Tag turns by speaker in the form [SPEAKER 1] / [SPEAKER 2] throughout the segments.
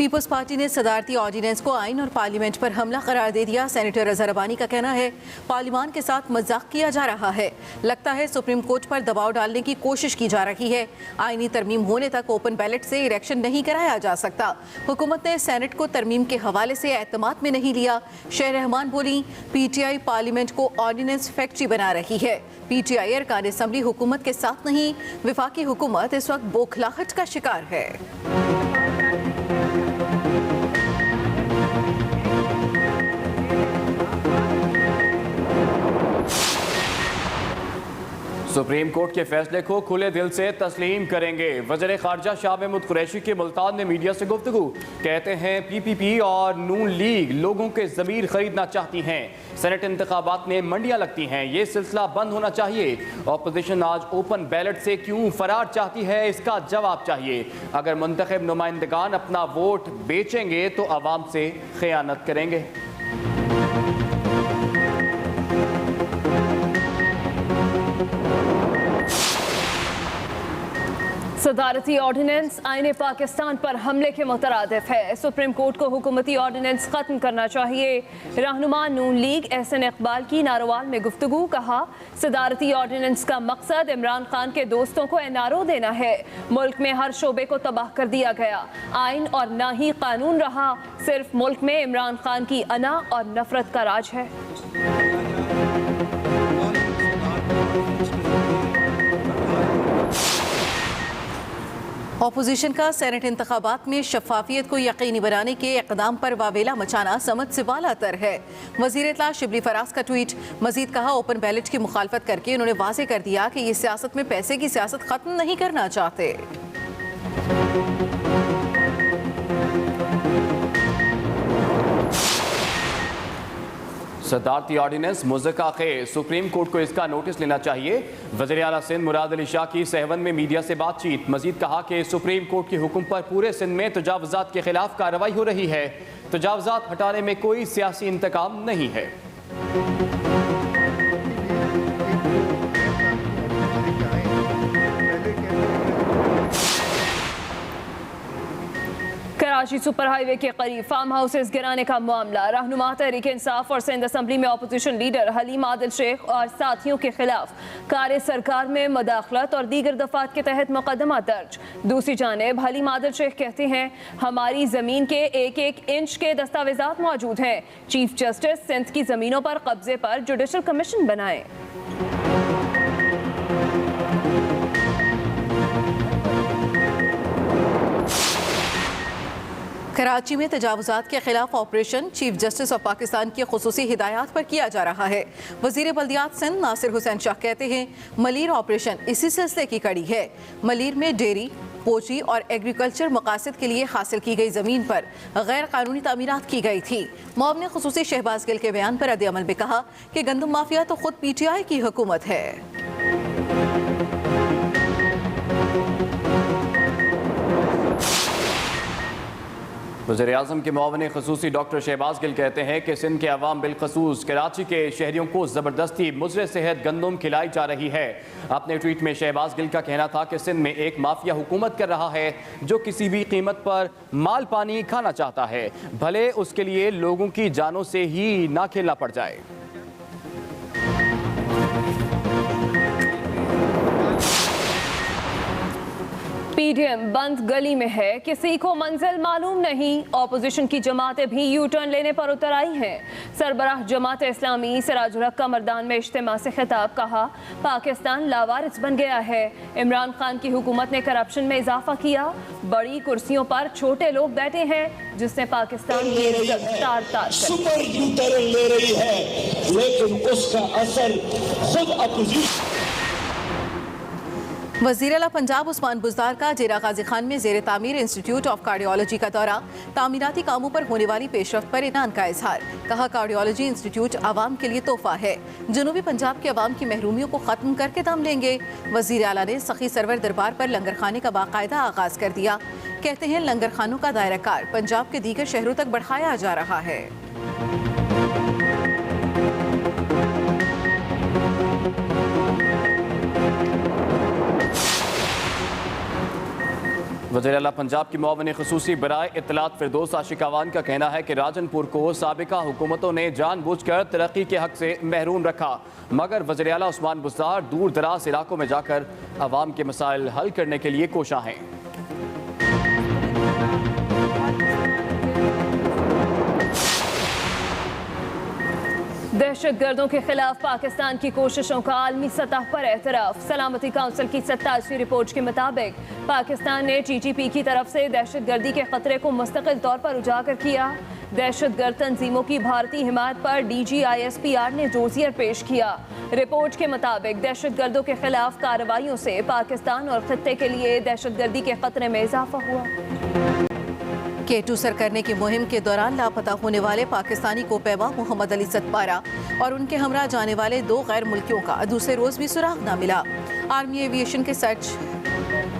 [SPEAKER 1] Peoples party ने सदारती ordinance को आइन और पार्लियामेंट पर हमला करार दे दिया। सेनेटर अजहर अबानी का कहना है पार्लियामान के साथ मजाक किया जा रहा है। लगता है सुप्रीम कोर्ट पर दबाव डालने की कोशिश की जा रही है। आईनी तरमीम होने तक ओपन बैलेट से इलेक्शन नहीं कराया जा सकता। हुकूमत ने सेनेट को तरमीम के हवाले से एतमाद में नहीं लिया। शेर रहमान बोली, PTI पार्लियामेंट को ऑर्डिनेंस फैक्ट्री बना रही है। PTI अरकान असम्बली हुकूमत के साथ नहीं। विफाकी हुकूमत इस वक्त बौखलाहट का शिकार है।
[SPEAKER 2] सुप्रीम कोर्ट के फैसले को खुले दिल से तस्लीम करेंगे। वज़ीर ख़ारजा शाह महमूद कुरैशी के मुल्तान में मीडिया से गुफ्तगू। कहते हैं PPP और नून लीग लोगों के ज़मीर खरीदना चाहती हैं। सेनेट इंतखाबात में मंडियां लगती हैं, ये सिलसिला बंद होना चाहिए। अपोजिशन आज ओपन बैलेट से क्यों फरार चाहती है, इसका जवाब चाहिए। अगर मुंतखब नुमाइंदगान अपना वोट बेचेंगे तो आवाम से खयानत करेंगे।
[SPEAKER 3] सदारती ऑर्डिनेंस आईने पाकिस्तान पर हमले के मुतरादिफ है। सुप्रीम कोर्ट को हुकूमती ऑर्डिनेंस खत्म करना चाहिए। रहनुमा नून लीग एहसन इकबाल की नारोवाल में गुफ्तगू। कहा, सदारती ऑर्डिनेंस का मकसद इमरान खान के दोस्तों को NRO देना है। मुल्क में हर शोबे को तबाह कर दिया गया। आइन और ना ही कानून रहा। सिर्फ मुल्क में इमरान खान की अना और नफरत का राज है।
[SPEAKER 1] अपोजिशन का सेनेट इंतखाबात में शफाफियत को यकीनी बनाने के इक़दाम पर वावेला मचाना समझ से बालातर है। वज़ीर इत्तला शिबली फराज का ट्वीट। मजीद कहा, ओपन बैलेट की मुखालफत करके उन्होंने वाज़े कर दिया कि ये सियासत में पैसे की सियासत खत्म नहीं करना चाहते।
[SPEAKER 2] सदारती ऑर्डिनेंस मुज़क्का खे, सुप्रीम कोर्ट को इसका नोटिस लेना चाहिए। वज़ीर आला सिंध मुराद अली शाह की सहवन में मीडिया से बातचीत। मजीद कहा कि सुप्रीम कोर्ट के हुक्म पर पूरे सिंध में तजावुज़ात के खिलाफ कार्रवाई हो रही है। तजावुज़ात हटाने में कोई सियासी इंतकाम नहीं है।
[SPEAKER 3] कराची सुपर हाईवे के करीब फार्म हाउसेस गिराने का मामला। रहनुमा तहरीक इंसाफ और सिंध असम्बली में अपोजिशन लीडर हलीम आदिल शेख और साथियों के खिलाफ कार्य सरकार में मदाखलत और दीगर दफात के तहत मुकदमा दर्ज। दूसरी जानिब हलीम आदिल शेख कहते हैं हमारी जमीन के एक एक इंच के दस्तावेजात मौजूद हैं। चीफ जस्टिस सिंध की जमीनों पर कब्जे पर जुडिशल कमीशन बनाए।
[SPEAKER 1] कराची में तजावुज़ात के खिलाफ operation chief justice of Pakistan की खुसूसी हिदायत पर किया जा रहा है। वज़ीर बल्दियात सिंध नासिर हुसैन शाह कहते हैं मलीर ऑपरेशन इसी सिलसिले की कड़ी है। मलीर में डेयरी, पोल्ट्री और एग्रीकल्चर मकासद के लिए हासिल की गई ज़मीन पर गैर कानूनी तामीरात की गई थी। मुआविन खुसूसी शहबाज गिल के बयान पर रद्द-ए-अमल में कहा कि गंदम माफिया तो खुद PTI की हुकूमत है।
[SPEAKER 2] वज़ीर आज़म के मुआविन ख़ुसूसी डॉक्टर शहबाज गिल कहते हैं कि सिंध के अवाम बिलखसूस कराची के शहरियों को ज़बरदस्ती मुज़र सेहत गंदम खिलाई जा रही है। अपने ट्वीट में शहबाज गिल का कहना था कि सिंध में एक माफिया हुकूमत कर रहा है जो किसी भी कीमत पर माल पानी खाना चाहता है, भले उसके लिए लोगों की जानों से ही ना खेलना पड़ जाए।
[SPEAKER 3] PDM बंद गली में है, किसी को मंजिल मालूम नहीं। ऑपोजिशन की जमातें भी यू टर्न लेने पर उतर आई हैं। सरबराह जमात इस्लामी सिराजुल हक का मर्दान में इज्तिमा से खिताब। कहा, पाकिस्तान लावारिस बन गया है। इमरान खान की हुकूमत ने करप्शन में इजाफा किया। बड़ी कुर्सियों पर छोटे लोग बैठे हैं, जिसने पाकिस्तान की इज्जत तार-तार
[SPEAKER 4] सुपर यू टर्न ले रही है, लेकिन उसका असर खुद अपोजिशन।
[SPEAKER 1] वज़ीर आला पंजाब उस्मान बुज़दार का जेरा गाजी खान में ज़ेर तामीर इंस्टीट्यूट ऑफ कार्डियोलॉजी का दौरा। तामीराती कामों पर होने वाली पेशरफ्त पर इनान का इजहार। कहा, कार्डियोलॉजी इंस्टीट्यूट आवाम के लिए तोहफा है। जनूबी पंजाब के अवाम की महरूमियों को ख़त्म करके दम लेंगे। वज़ीर आला ने सखी सरवर दरबार पर लंगर खाने का बाकायदा आगाज़ कर दिया। कहते हैं लंगर खानों का दायरा कार पंजाब के दीगर शहरों तक बढ़ाया जा रहा है।
[SPEAKER 2] वज़ीर आला पंजाब की मुआविन ख़ुसूसी बराए इत्तलात फिरदौस आशिक अवान का कहना है कि राजनपुर को साबिका हुकूमतों ने जानबूझकर तरक्की के हक से महरूम रखा, मगर वज़ीर आला उस्मान बुज़दार दूर दराज इलाकों में जाकर अवाम के मसाइल हल करने के लिए कोशा हैं।
[SPEAKER 3] दहशत गर्दों के खिलाफ पाकिस्तान की कोशिशों का आलमी सतह पर एतराफ़। सलामती काउंसिल की 27वीं रिपोर्ट के मुताबिक पाकिस्तान ने TTP की तरफ से दहशत गर्दी के खतरे को मुस्तकिल तौर पर उजागर किया। दहशत गर्द तंजीमों की भारतीय हिमायत पर DGISPR ने जोजियर पेश किया। रिपोर्ट के मुताबिक दहशत गर्दों के खिलाफ कार्रवाइयों से पाकिस्तान और खित्ते के लिए दहशत गर्दी के खतरे में इजाफा हुआ।
[SPEAKER 1] K2 सर करने की मुहिम के दौरान लापता होने वाले पाकिस्तानी को पैमा मोहम्मद अली सतपारा और उनके हमरा जाने वाले 2 गैर मुल्कियों का दूसरे रोज भी सुराग न मिला। आर्मी एविएशन के सर्च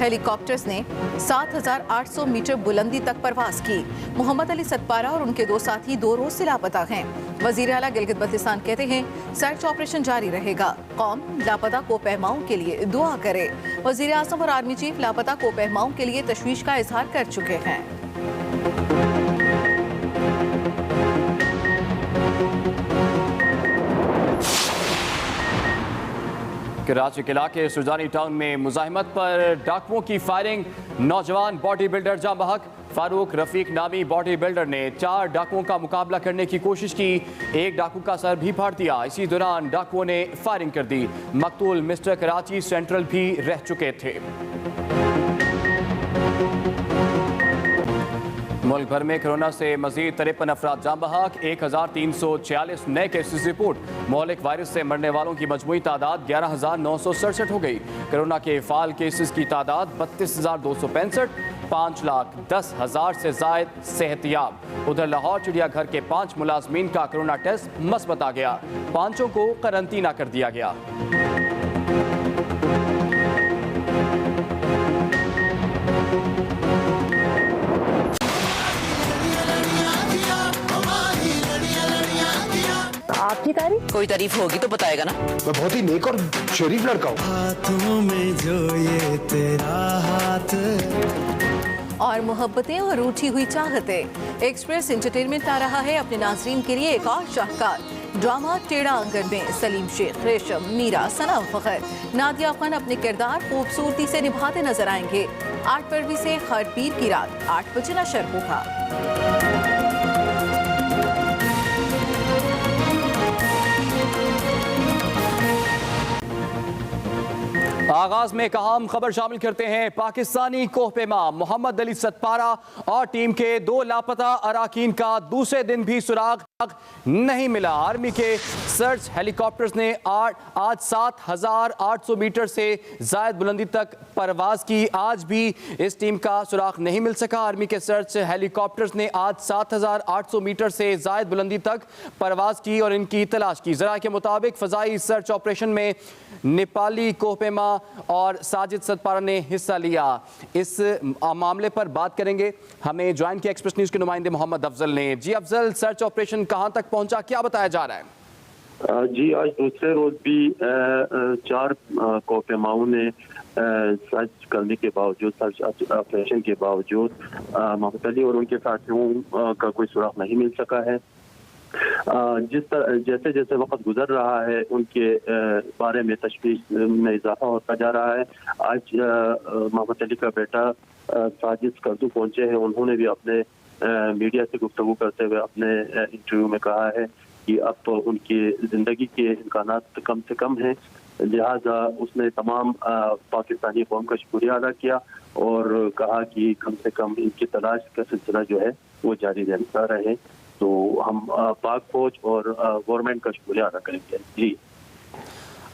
[SPEAKER 1] हेलीकॉप्टर्स ने 7,800 मीटर बुलंदी तक परवाज की। मोहम्मद अली सतपारा और उनके 2 साथी 2 रोज से लापता हैं। वजीर आला गिलगित बल्तिस्तान कहते हैं सर्च ऑपरेशन जारी रहेगा, कौम लापता को पैमाओं के लिए दुआ करे। वजीर आज़म और आर्मी चीफ लापता को पैमाओं के लिए तशवीश का इजहार कर चुके हैं।
[SPEAKER 2] कराची के इलाके सुजानी टाउन में मुजाहिमत पर डाकुओं की फायरिंग, नौजवान बॉडी बिल्डर जाँ बहक। फारूक रफीक नामी बॉडी बिल्डर ने 4 डाकुओं का मुकाबला करने की कोशिश की, एक डाकू का सर भी फाड़ दिया। इसी दौरान डाकुओं ने फायरिंग कर दी। मकतूल मिस्टर कराची सेंट्रल भी रह चुके थे। मुल्क भर में कोरोना से मजीद 53 अफराद जाँ बहक, 1346 नए केसेस रिपोर्ट। मौलिक वायरस से मरने वालों की मजमूई तादाद 11,967 हो गई। कोरोना के फाल केसेस की तादाद 32,265, 5,10,000 से जायद सेहतियाब। उधर लाहौर चिड़ियाघर के 5 मुलाजमीन का कोरोना टेस्ट मस्बत आ गया, 5 को करंतना कर दिया गया।
[SPEAKER 5] आपकी तारीफ?
[SPEAKER 6] कोई तारीफ होगी तो बताएगा ना।
[SPEAKER 7] मैं बहुत ही नेक और शरीफ लड़का हूँ।
[SPEAKER 8] हाथों में जो ये तेरा हाथ
[SPEAKER 1] और मोहब्बतें और रूठी हुई चाहतें। एक्सप्रेस एंटरटेनमेंट ला रहा है अपने नाजरीन के लिए एक और शाहकार ड्रामा टेढ़ा आंगन में सलीम शेख, रेशम, मीरा, सना फखर, नादिया खान अपने किरदार खूबसूरती से निभाते नजर आएंगे। 8 फरवरी से हर पीर की रात 8 बजे नशर होगा।
[SPEAKER 2] आगाज में एक अहम खबर शामिल करते हैं। पाकिस्तानी कोहपेमा मोहम्मद अली सतपारा और टीम के 2 लापता अराकीन का दूसरे दिन भी सुराग नहीं मिला। आर्मी के सर्च हेलीकॉप्टर्स ने आज 7,800 मीटर से जायद बुलंदी तक परवाज की। आज भी इस टीम का सुराग नहीं मिल सका। आर्मी के सर्च हेलीकॉप्टर्स ने आज 7,800 मीटर से जायद बुलंदी तक परवाज की और इनकी तलाश की। ज़रा के मुताबिक फ़ज़ाई सर्च ऑपरेशन में नेपाली कोहपेमा और साजिद सतपारा ने हिस्सा लिया। इस मामले पर बात करेंगे, हमें ज्वाइन किया एक्सप्रेस न्यूज़ के नुमाइंदे मोहम्मद अफजल ने। जी अफजल, सर्च ऑपरेशन कहां तक पहुंचा, क्या बताया जा रहा है?
[SPEAKER 9] जी आज दूसरे रोज भी 4 कोहपेमाओं ने सर्च करने के बावजूद, सर्च ऑपरेशन के बावजूद मोहम्मद अली और उनके साथियों का कोई सुराग नहीं मिल सका है। जैसे जैसे वक्त गुजर रहा है उनके बारे में तशवीश में इजाफा होता जा रहा है। आज मोहम्मद अली का बेटा साजिद स्कर्दू पहुंचे हैं। उन्होंने भी अपने मीडिया से गुफ्तगू करते हुए अपने इंटरव्यू में कहा है कि अब तो उनकी ज़िंदगी के इम्कानात कम से कम हैं, लिहाजा उसने तमाम पाकिस्तानी कौम का शुक्रिया अदा किया और कहा कि कम से कम इनकी तलाश का सिलसिला जो है वो जारी रहता रहे। तो हम पाक फौज और गवर्नमेंट का शुक्रिया अदा करेंगे। जी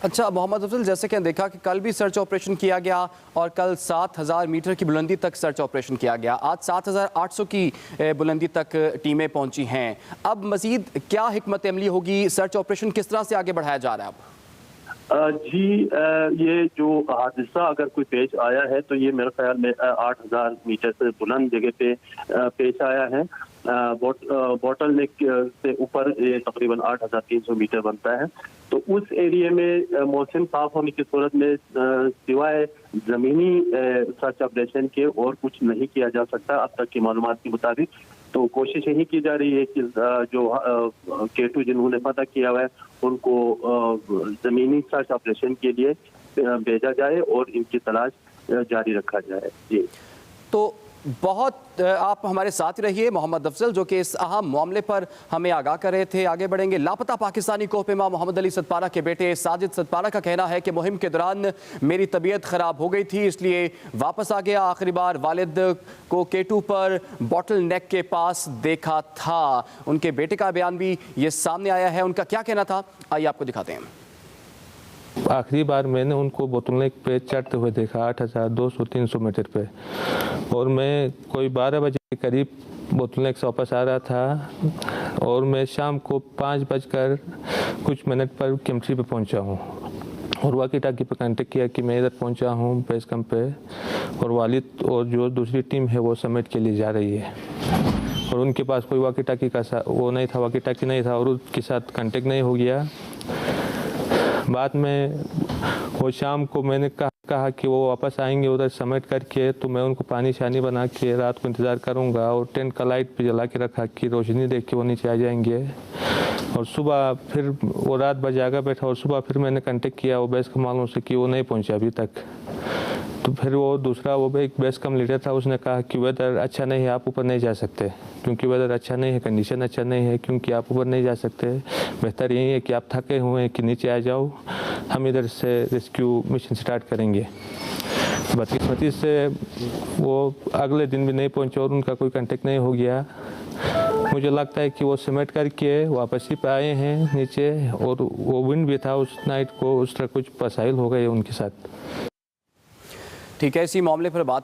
[SPEAKER 2] अच्छा मोहम्मद अफजल, जैसे कि देखा कि कल भी सर्च ऑपरेशन किया गया और कल 7,000 मीटर की बुलंदी तक सर्च ऑपरेशन किया गया। आज 7,800 की बुलंदी तक टीमें पहुंची हैं। अब मजीद क्या हिकमत अमली होगी, सर्च ऑपरेशन किस तरह से आगे बढ़ाया जा रहा है? अब
[SPEAKER 9] जी, ये जो हादसा अगर कोई पेश आया है तो ये मेरे ख्याल में 8,000 मीटर से बुलंद जगह पे पेश आया है। बॉटल नेक से ऊपर ये तकरीबन 8,300 मीटर बनता है। तो उस एरिया में मौसम साफ होने की सूरत में सिवाय जमीनी सर्च ऑपरेशन के और कुछ नहीं किया जा सकता अब तक की मालूमात के मुताबिक। तो कोशिश यही की जा रही है कि जो K2 जिन्होंने पता किया हुआ है उनको जमीनी सर्च ऑपरेशन के लिए भेजा जाए और इनकी तलाश जारी रखा जाए। जी,
[SPEAKER 2] तो बहुत आप हमारे साथ रहिए। मोहम्मद अफजल जो कि इस अहम मामले पर हमें आगाह कर रहे थे। आगे बढ़ेंगे। लापता पाकिस्तानी कोहपेमा मोहम्मद अली सतपारा के बेटे साजिद सतपारा का कहना है कि मुहिम के दौरान मेरी तबीयत ख़राब हो गई थी, इसलिए वापस आ गया। आखिरी बार वालिद को K2 पर बॉटल नेक के पास देखा था। उनके बेटे का बयान भी ये सामने आया है। उनका क्या कहना था, आइए आपको दिखाते हैं।
[SPEAKER 5] आखिरी बार मैंने उनको बोतलनेक पे चढ़ते हुए देखा 8,200-300 मीटर पे, और मैं कोई 12 बजे के करीब बोतलनेक से वापस आ रहा था और मैं शाम को 5:00 पर केमट्री पे पहुंचा हूं और वाकी टाकी पे कांटेक्ट किया कि मैं इधर पहुंचा हूं बेस कैंप पे और वालिद और जो दूसरी टीम है वो समिट के लिए जा रही है और उनके पास कोई वाकी टाकी का वो नहीं था, वाकी टाकी नहीं था और उसके साथ कांटेक्ट नहीं हो गया। बाद में वो शाम को मैंने कहा कि वो वापस आएंगे उधर समिट करके, तो मैं उनको पानी शानी बना के रात को इंतज़ार करूंगा और टेंट का लाइट भी जला के रखा कि रोशनी देख के वो नीचे आ जाएंगे। और सुबह फिर वो रात भर जागा बैठा और सुबह फिर मैंने कांटेक्ट किया वो बेस कम वालों से कि वो नहीं पहुंचा अभी तक। तो फिर वो दूसरा वो एक बेस कम लीडर था, उसने कहा कि वेदर अच्छा नहीं है, आप ऊपर नहीं जा सकते क्योंकि वेदर अच्छा नहीं है, कंडीशन अच्छा नहीं है, क्योंकि आप ऊपर नहीं जा सकते। बेहतर यही है कि आप थके हुए हैं कि नीचे आ जाओ, हम इधर से रेस्क्यू मिशन स्टार्ट करेंगे। बदकिस्मती से वो अगले दिन भी नहीं पहुंचे और उनका कोई कांटेक्ट नहीं हो गया। मुझे लगता है कि वो समेट करके वापस ही पे आए हैं नीचे और वो विंड भी था उस नाइट को, उस तरह कुछ मसाइल हो गए उनके साथ।
[SPEAKER 2] ठीक है, इसी मामले पर बात